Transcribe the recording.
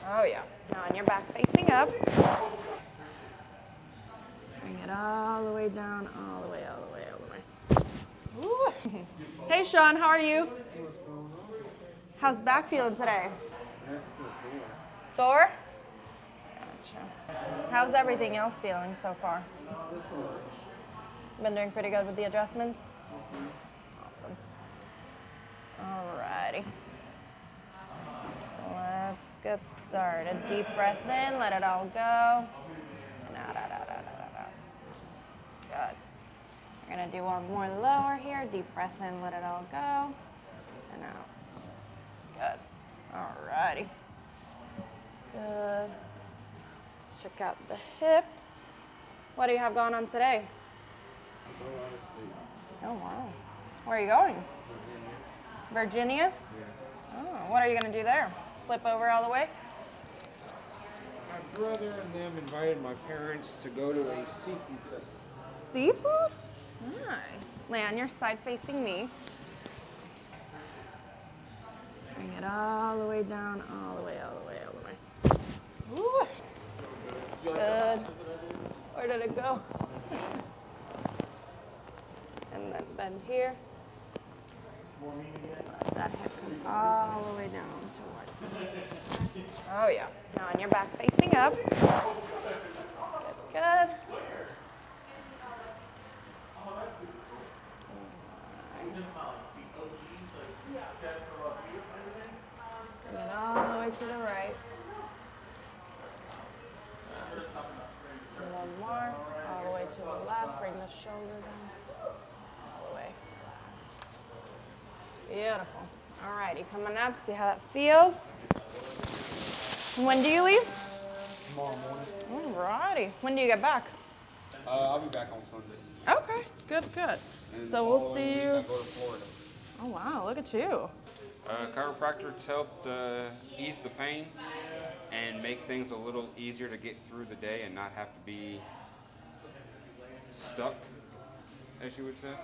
Oh yeah. Now on your back facing up. Bring it all the way down, all the way, all the way, all the way. Ooh. Hey Sean, how are you? How's back feeling today? Sore? Gotcha. How's everything else feeling so far? Been doing pretty good with the adjustments? Awesome. Alrighty. Let's get started. Deep breath in, let it all go. And out, out, out, out, out, out. Good. We're gonna do one more lower here. Deep breath in, let it all go. And out. Good. Alrighty. Good. Let's check out the hips. What do you have going on today? Oh, wow. Where are you going? Virginia? Yeah. Oh, what are you going to do there? Flip over all the way? My brother and them invited my parents to go to a seafood festival. Seafood? Nice. Lay on your side facing me. Bring it all the way down, all the way, all the way, all the way. Ooh. Good. Where did it go? And then bend here. Let that hip come all the way down towards me. Oh yeah. Now on your back facing up. Good, good. Bring it all the way to the right. And one more. All the way to the left. Bring the shoulder down. All the way. Beautiful. Alrighty, coming up, see how that feels. When do you leave? Tomorrow morning. Alrighty. When do you get back? I'll be back on Sunday. Okay, good, good. And So we'll see you. I go to Florida. Oh wow, look at you. Chiropractors help ease the pain and make things a little easier to get through the day and not have to be stuck, as you would say.